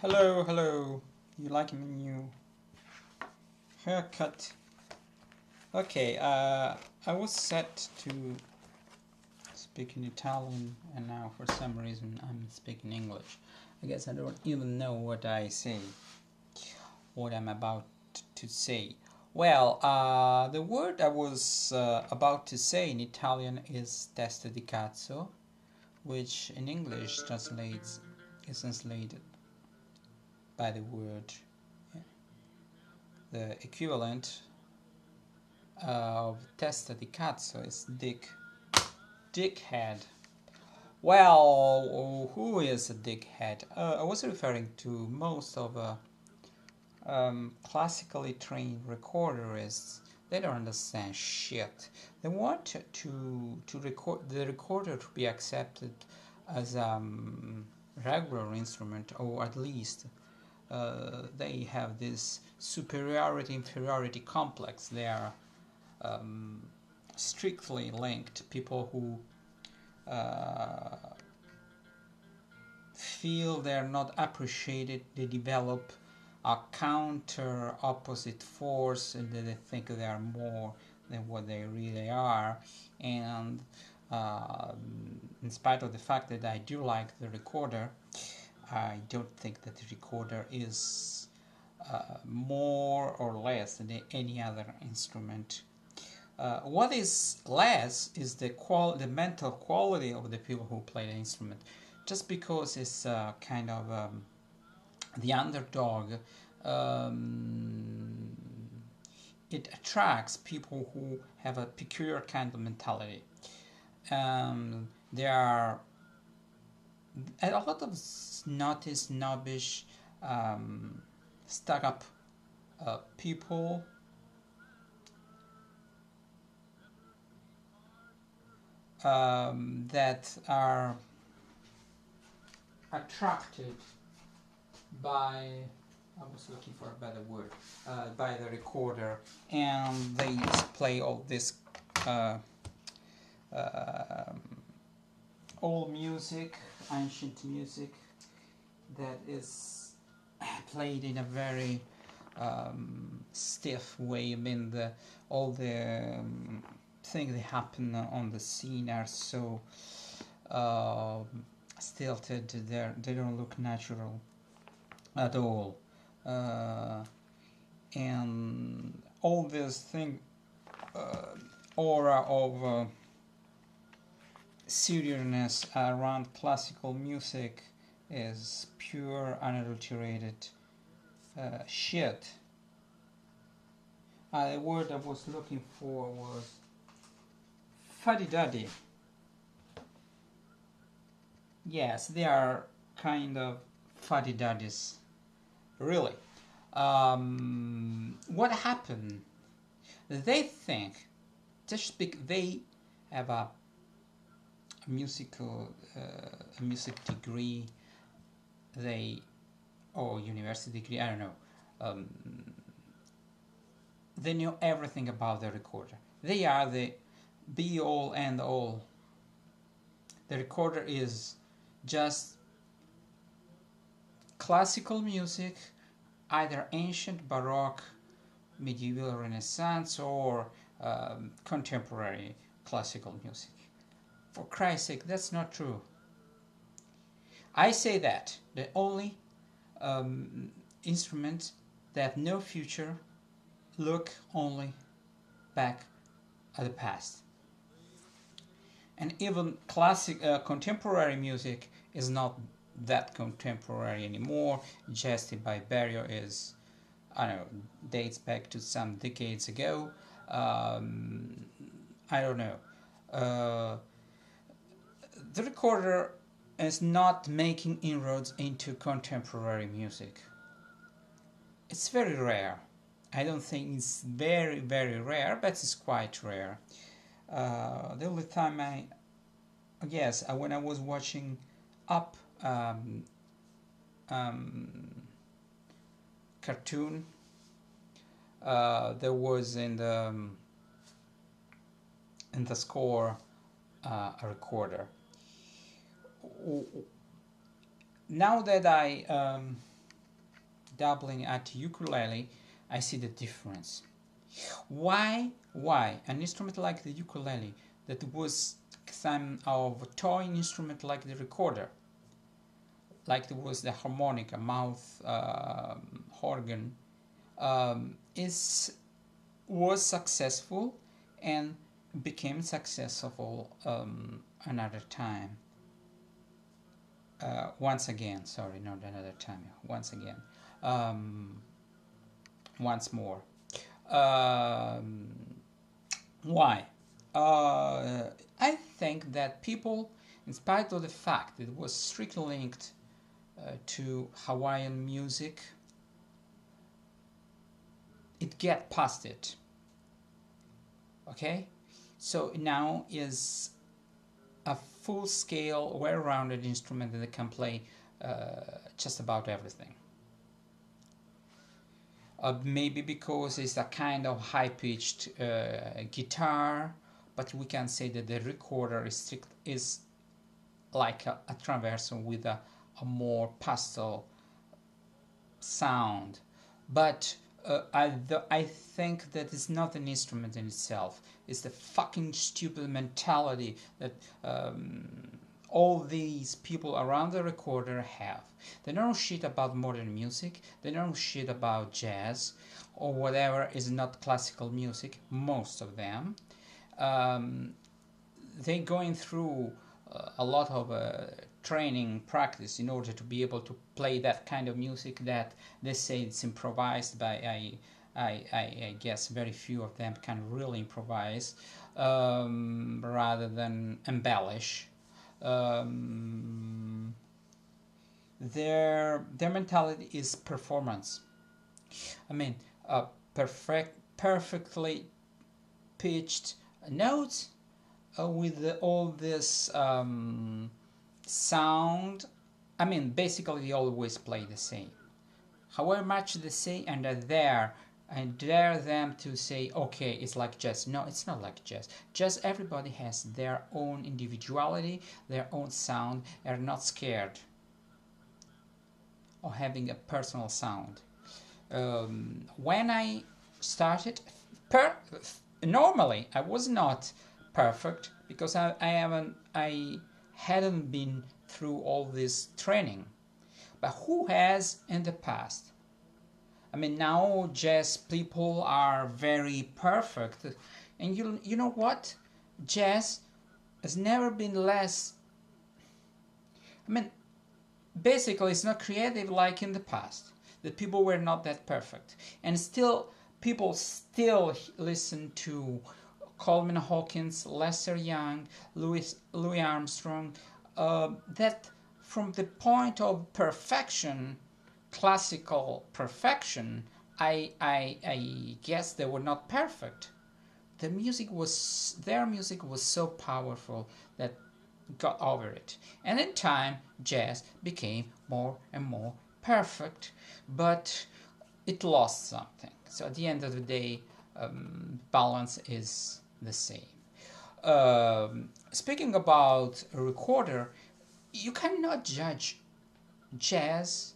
Hello, hello. You like my new haircut? Okay, I was set to speak in Italian, and now for some reason I'm speaking English. I guess I don't even know what I say, what I'm about to say. Well, the word I was about to say in Italian is testa di cazzo, which in English is translated by the word, the equivalent of testa di cazzo is dickhead. Well, who is a dickhead? I was referring to most of classically trained recorderists. They don't understand shit. They want to record the recorder to be accepted as a regular instrument, or at least they have this superiority-inferiority complex. They are strictly linked. People who feel they're not appreciated, they develop a counter opposite force, and they think they are more than what they really are. And in spite of the fact that I do like the recorder, I don't think that the recorder is more or less than any other instrument. What is less is the mental quality of the people who play the instrument. Just because it's kind of the underdog, it attracts people who have a peculiar kind of mentality. There are a lot of snotty, snobbish, stuck-up people that are attracted by, I was looking for a better word, by the recorder, and they play all this old music, ancient music that is played in a very stiff way. I mean, all the things that happen on the scene are so stilted. They don't look natural at all, and all this thing, aura of seriousness around classical music is pure, unadulterated shit. The word I was looking for was fuddy-duddy. Yes, they are kind of fuddy-duddies. Really. What happened? They think, they have a music degree, or university degree, I don't know. They know everything about the recorder. They are the be-all and all. The recorder is just classical music, either ancient, baroque, medieval, renaissance, or contemporary classical music. For Christ's sake, that's not true. I say that the only instruments that have no future look only back at the past. And even contemporary music is not that contemporary anymore. Gesti by Berio is, I don't know, dates back to some decades ago. I don't know. The recorder is not making inroads into contemporary music. It's very rare. I don't think it's very, very rare, but it's quite rare. The only time when I was watching Up cartoon, there was in the score a recorder. Now that I dabbling at ukulele, I see the difference. Why an instrument like the ukulele that was some of a toy instrument like the recorder, like there was the harmonica, mouth organ, was successful and became successful another time. Once again, sorry, not another time. Once again, once more. Why? I think that people, in spite of the fact that it was strictly linked to Hawaiian music, it get past it. Okay, so now is a full-scale, well-rounded instrument that can play just about everything. Maybe because it's a kind of high-pitched guitar, but we can say that the recorder is like a traverso with a more pastel sound. But I think that it's not an instrument in itself. It's the fucking stupid mentality that all these people around the recorder have. They don't know shit about modern music. They don't know shit about jazz or whatever is not classical music. Most of them. They're going through a lot of training practice in order to be able to play that kind of music that they say it's improvised by. I guess very few of them can really improvise rather than embellish. Their mentality is performance. I mean, perfectly pitched notes with all this sound. I mean, basically they always play the same. However much they say, and I dare them to say, okay, it's like jazz. No, it's not like jazz. Jazz, everybody has their own individuality, their own sound, and are not scared of having a personal sound. When I started, normally I was not perfect because I hadn't been through all this training. But who has in the past? I mean, now jazz people are very perfect, and you know what? Jazz has never been less. I mean, basically, it's not creative like in the past. The people were not that perfect, and still, people still listen to Coleman Hawkins, Lester Young, Louis Armstrong. That from the point of perfection. Classical perfection, I guess they were not perfect. Their music was so powerful that got over it. And in time, jazz became more and more perfect, but it lost something. So at the end of the day, balance is the same. Speaking about a recorder, you cannot judge jazz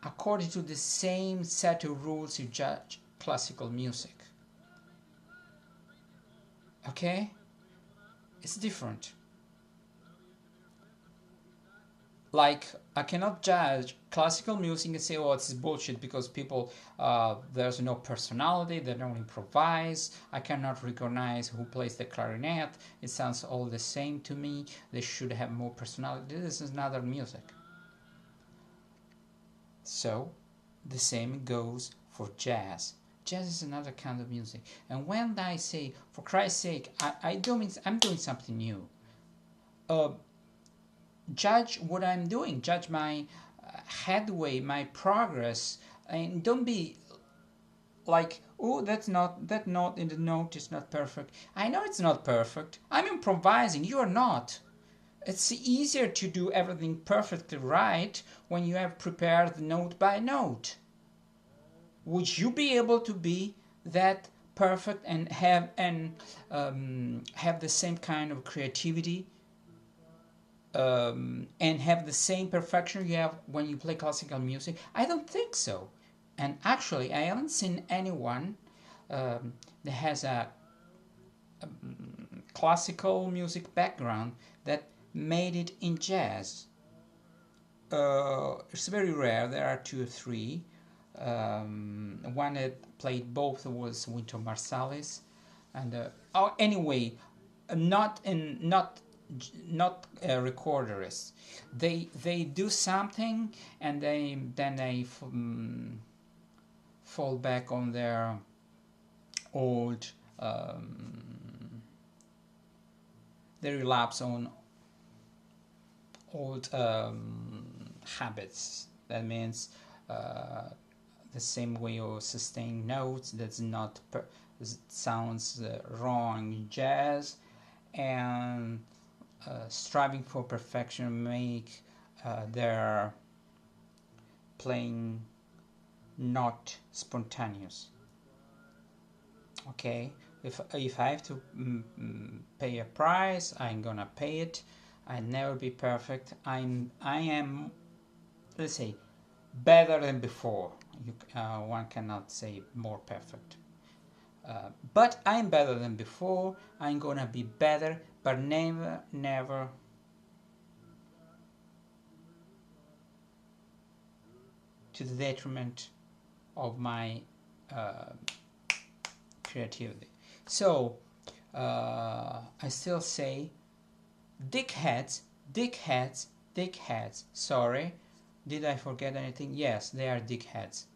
according to the same set of rules you judge classical music. Okay? It's different. Like, I cannot judge classical music and say, oh, it's bullshit because people, there's no personality, they don't improvise, I cannot recognize who plays the clarinet, it sounds all the same to me, they should have more personality. This is another music. So, the same goes for jazz. Jazz is another kind of music. And when I say, for Christ's sake, I'm doing something new. Judge what I'm doing. Judge my headway, my progress, and don't be like, oh, that note in the note is not perfect. I know it's not perfect. I'm improvising. You are not. It's easier to do everything perfectly right when you have prepared note by note. Would you be able to be that perfect and have the same kind of creativity and have the same perfection you have when you play classical music? I don't think so. And actually, I haven't seen anyone that has a classical music background that made it in jazz. It's very rare. There are two or three. One that played both was Wynton Marsalis, and anyway, not recorderists. They do something and they fall back on their old. They relapse on old habits. That means the same way of sustain notes. That's not sounds wrong in jazz, and striving for perfection make their playing not spontaneous. Okay, if I have to pay a price, I'm gonna pay it. I'll never be perfect. I am, let's say, better than before. One cannot say more perfect. But I'm better than before. I'm gonna be better, but never to the detriment of my creativity. So I still say dickheads, dickheads, dickheads. Sorry, did I forget anything? Yes, they are dickheads.